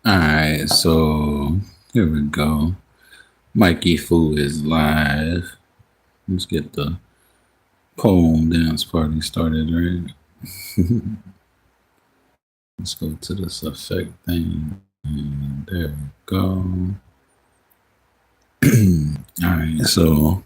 Alright, so here we go. Mikey Fu is live. Let's get the poem dance party started, right? Let's go to this effect thing. And there we go. Alright, so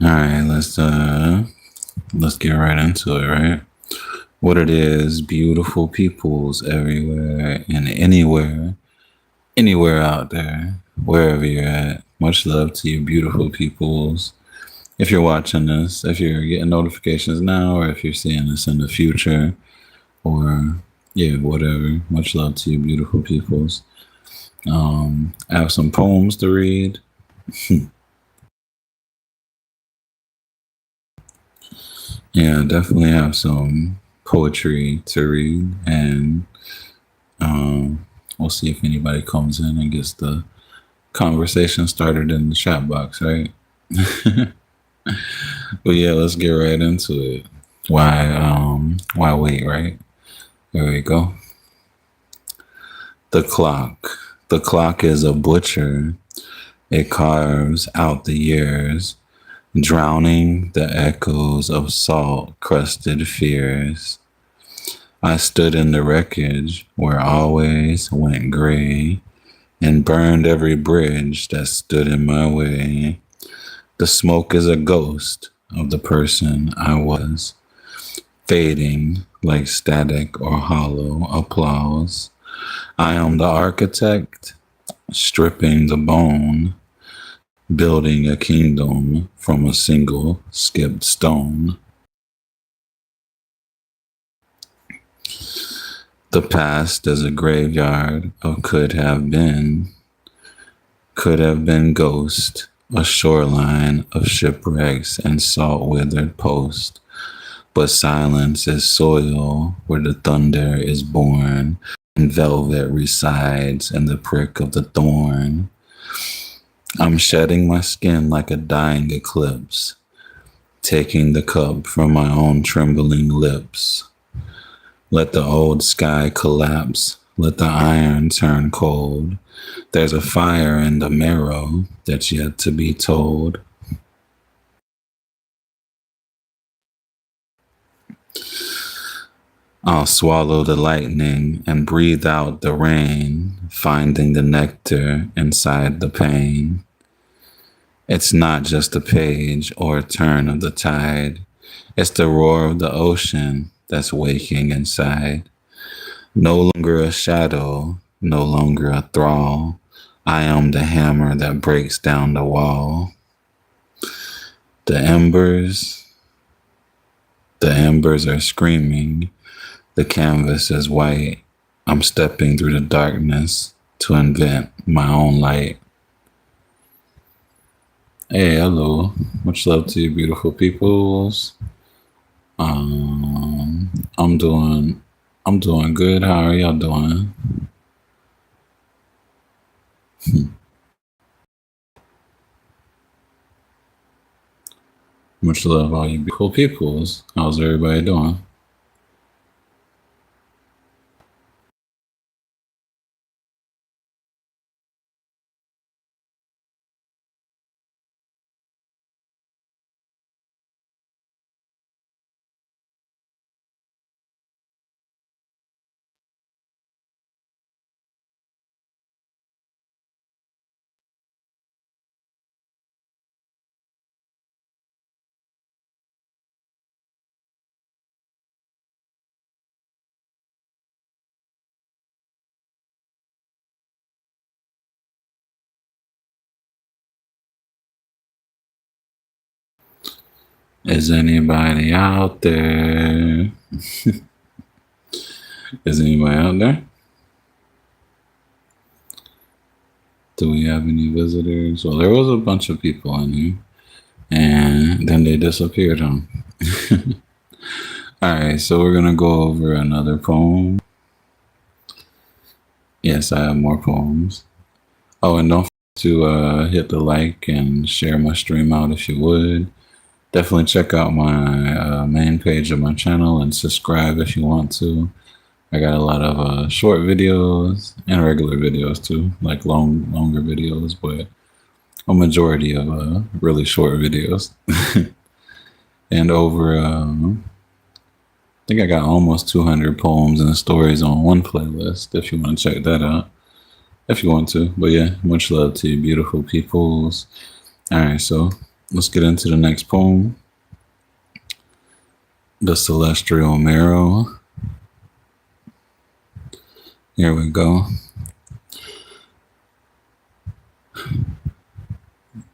alright, let's get right into it, right? What it is, beautiful peoples everywhere and anywhere out there, wherever you're at. Much love to you, beautiful peoples. If you're watching this, if you're getting notifications now, or if you're seeing this in the future, or yeah, whatever. Much love to you, beautiful peoples. I have some poems to read. Yeah, definitely have some poetry to read, and we'll see if anybody comes in and gets the conversation started in the chat box, right? But yeah, let's get right into it. Why wait, right? There we go. The clock. The clock is a butcher. It carves out the years, drowning the echoes of salt-crusted fears. I stood in the wreckage where always went gray and burned every bridge that stood in my way. The smoke is a ghost of the person I was, fading like static or hollow applause. I am the architect, stripping the bone, building a kingdom from a single skipped stone. The past is a graveyard of could have been ghost, a shoreline of shipwrecks and salt withered posts. But silence is soil where the thunder is born, and velvet resides in the prick of the thorn. I'm shedding my skin like a dying eclipse, taking the cup from my own trembling lips. Let the old sky collapse, let the iron turn cold. There's a fire in the marrow that's yet to be told. I'll swallow the lightning and breathe out the rain, finding the nectar inside the pain. It's not just a page or a turn of the tide. It's the roar of the ocean that's waking inside. No longer a shadow, no longer a thrall. I am the hammer that breaks down the wall. The embers, the embers are screaming. The canvas is white. I'm stepping through the darkness to invent my own light. Hey, hello. Much love to you, beautiful peoples. I'm doing good. How are y'all doing? Much love, all you beautiful peoples. How's everybody doing? Is anybody out there? Is anybody out there? Do we have any visitors? Well, there was a bunch of people in here, and then they disappeared, huh? All right, so we're gonna go over another poem. Yes, I have more poems. Oh, and don't forget to hit the like and share my stream out if you would. Definitely check out my main page of my channel and subscribe if you want to. I got a lot of short videos and regular videos too, like longer videos, but a majority of really short videos. And over, I think I got almost 200 poems and stories on one playlist if you want to check that out. If you want to. But yeah, much love to you, beautiful peoples. All right, so let's get into the next poem. The Celestial Marrow. Here we go.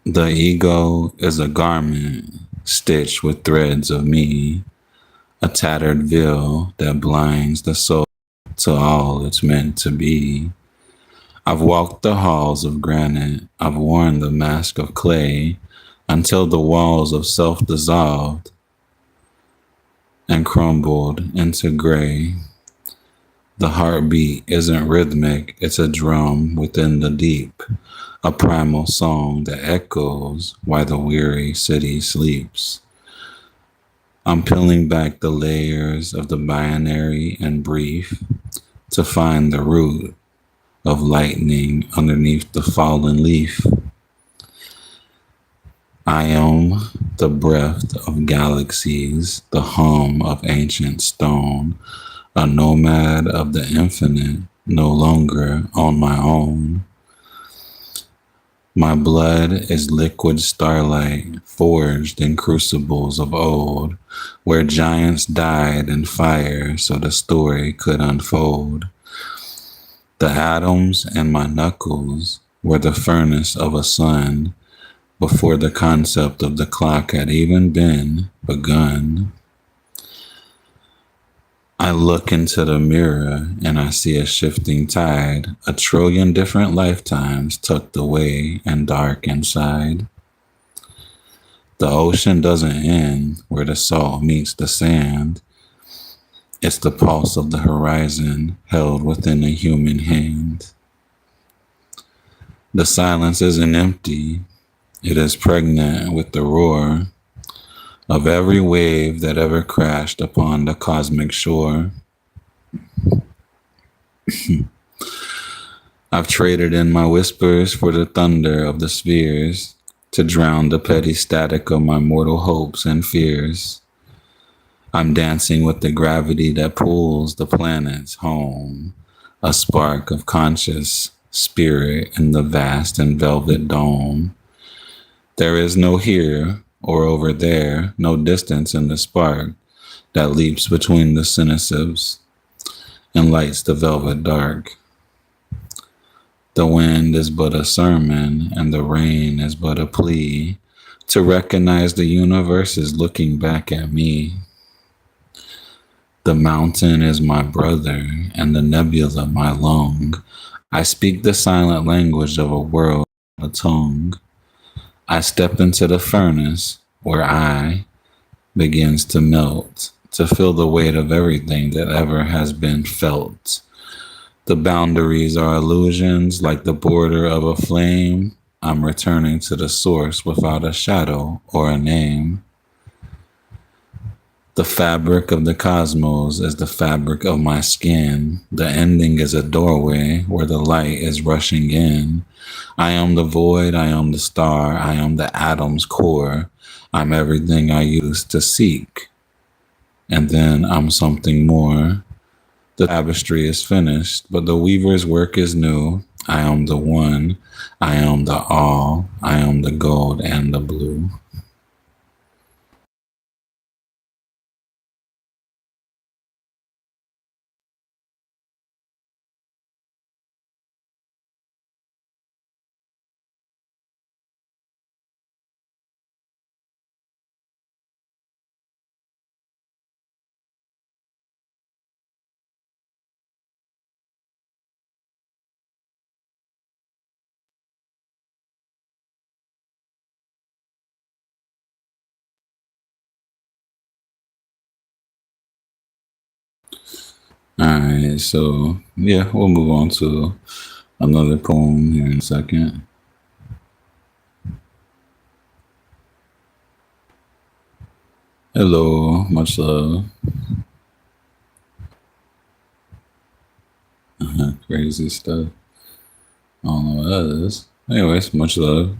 The ego is a garment stitched with threads of me, a tattered veil that blinds the soul to all it's meant to be. I've walked the halls of granite, I've worn the mask of clay, until the walls of self dissolved and crumbled into gray. The heartbeat isn't rhythmic, it's a drum within the deep, a primal song that echoes while the weary city sleeps. I'm peeling back the layers of the binary and brief to find the root of lightning underneath the fallen leaf. I am the breath of galaxies, the hum of ancient stone, a nomad of the infinite, no longer on my own. My blood is liquid starlight, forged in crucibles of old, where giants died in fire so the story could unfold. The atoms in my knuckles were the furnace of a sun, before the concept of the clock had even been begun. I look into the mirror and I see a shifting tide, a trillion different lifetimes tucked away and dark inside. The ocean doesn't end where the salt meets the sand. It's the pulse of the horizon held within a human hand. The silence isn't empty. It is pregnant with the roar of every wave that ever crashed upon the cosmic shore. I've traded in my whispers for the thunder of the spheres to drown the petty static of my mortal hopes and fears. I'm dancing with the gravity that pulls the planets home, a spark of conscious spirit in the vast and velvet dome. There is no here or over there, no distance in the spark that leaps between the synapses and lights the velvet dark. The wind is but a sermon, and the rain is but a plea to recognize the universe is looking back at me. The mountain is my brother, and the nebula my lung. I speak the silent language of a world, a tongue. I step into the furnace where I begins to melt, to feel the weight of everything that ever has been felt. The boundaries are illusions like the border of a flame. I'm returning to the source without a shadow or a name. The fabric of the cosmos is the fabric of my skin. The ending is a doorway where the light is rushing in. I am the void, I am the star, I am the atom's core. I'm everything I used to seek. And then I'm something more. The tapestry is finished, but the weaver's work is new. I am the one, I am the all, I am the gold and the blue. All right, so yeah, we'll move on to another poem here in a second. Hello, much love. Crazy stuff. I don't know what that is. Anyways, much love.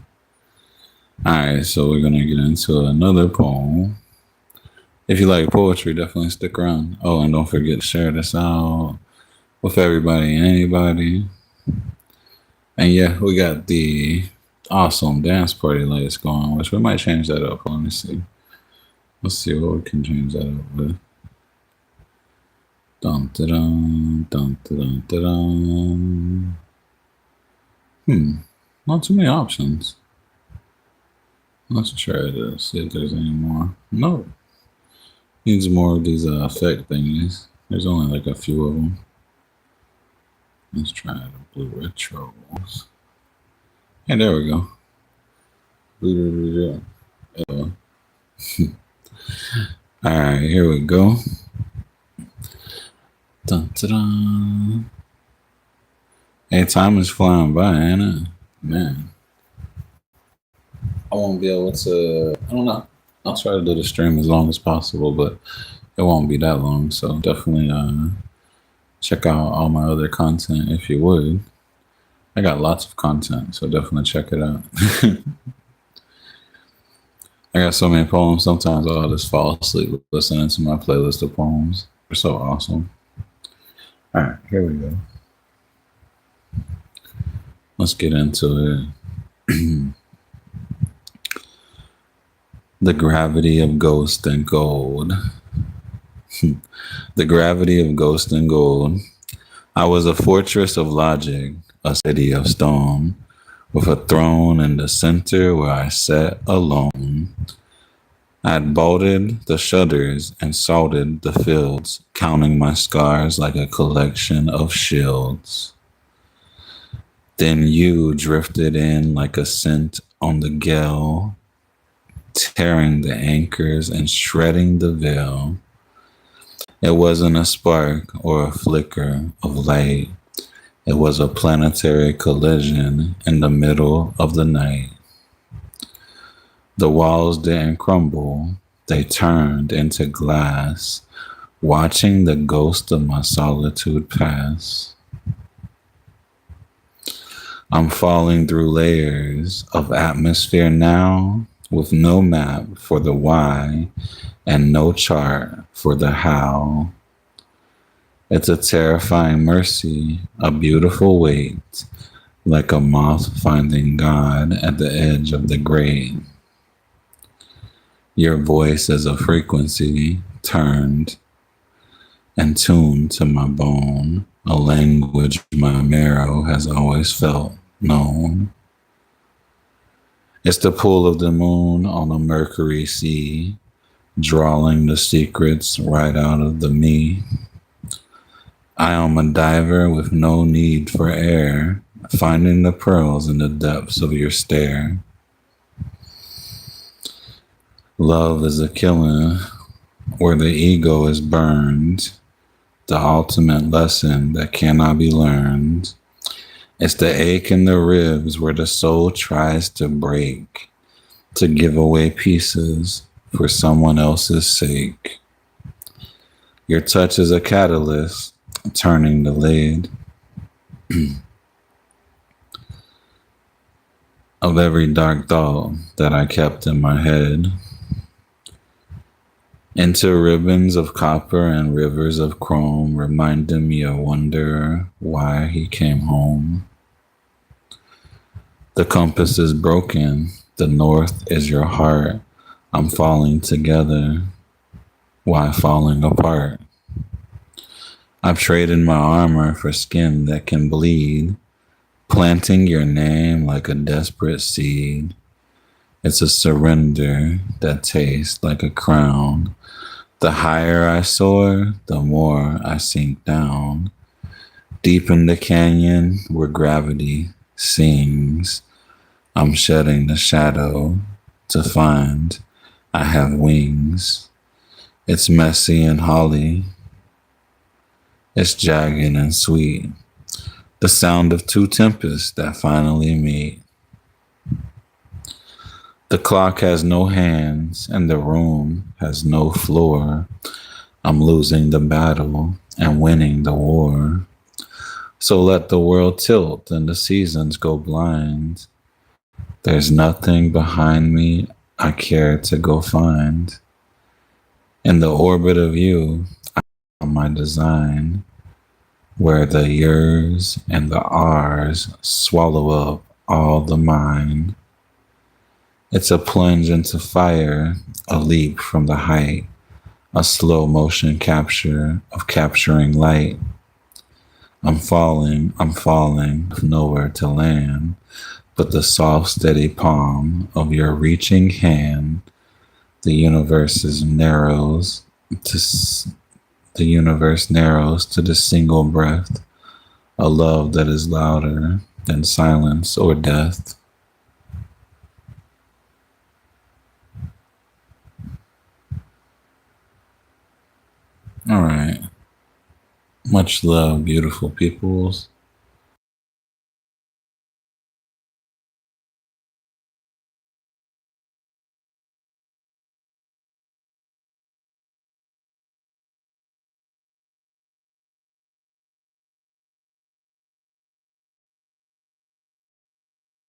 Alright, so we're gonna get into another poem. If you like poetry, definitely stick around. Oh, and don't forget to share this out with everybody and anybody. And yeah, we got the awesome dance party lights going, which we might change that up. Let me see. Let's see what we can change that up with. Dun dun dun dun dun dun. Not too many options. Let's try to see if there's any more. No. Needs more of these effect thingies. There's only like a few of them. Let's try the blue retros. Hey, there we go. Alright, here we go. Dun, dun, dun. Hey, time is flying by, ain't it? Man. I won't be able to, I don't know. I'll try to do the stream as long as possible, but it won't be that long. So definitely check out all my other content if you would. I got lots of content, so definitely check it out. I got so many poems, sometimes I'll just fall asleep listening to my playlist of poems. They're so awesome. All right, here we go. Let's get into it. The gravity of ghost and gold. The gravity of ghost and gold. I was a fortress of logic, a city of stone, with a throne in the center where I sat alone. I'd bolted the shutters and salted the fields, counting my scars like a collection of shields. Then you drifted in like a scent on the gale, tearing the anchors and shredding the veil. It wasn't a spark or a flicker of light. It was a planetary collision in the middle of the night. The walls didn't crumble, they turned into glass, watching the ghost of my solitude pass. I'm falling through layers of atmosphere now, with no map for the why and no chart for the how. It's a terrifying mercy, a beautiful weight, like a moth finding God at the edge of the grate. Your voice is a frequency turned and tuned to my bone, a language my marrow has always felt known. It's the pull of the moon on a Mercury sea, drawing the secrets right out of the me. I am a diver with no need for air, finding the pearls in the depths of your stare. Love is a killing where the ego is burned, the ultimate lesson that cannot be learned. It's the ache in the ribs where the soul tries to break, to give away pieces for someone else's sake. Your touch is a catalyst, turning the lid of every dark thought that I kept in my head into ribbons of copper and rivers of chrome, reminding me of wonder why he came home. The compass is broken, the north is your heart. I'm falling together, why falling apart? I've traded my armor for skin that can bleed, planting your name like a desperate seed. It's a surrender that tastes like a crown. The higher I soar, the more I sink down. Deep in the canyon where gravity sings, I'm shedding the shadow to find I have wings. It's messy and holly. It's jagged and sweet. The sound of two tempests that finally meet. The clock has no hands and the room has no floor. I'm losing the battle and winning the war. So let the world tilt and the seasons go blind. There's nothing behind me I care to go find. In the orbit of you, my design, where the yours and the ours swallow up all the mine. It's a plunge into fire, a leap from the height, a slow motion capture of capturing light. I'm falling, nowhere to land, but the soft, steady palm of your reaching hand. The universe narrows to the universe narrows to the single breath, a love that is louder than silence or death. All right. Much love, beautiful peoples.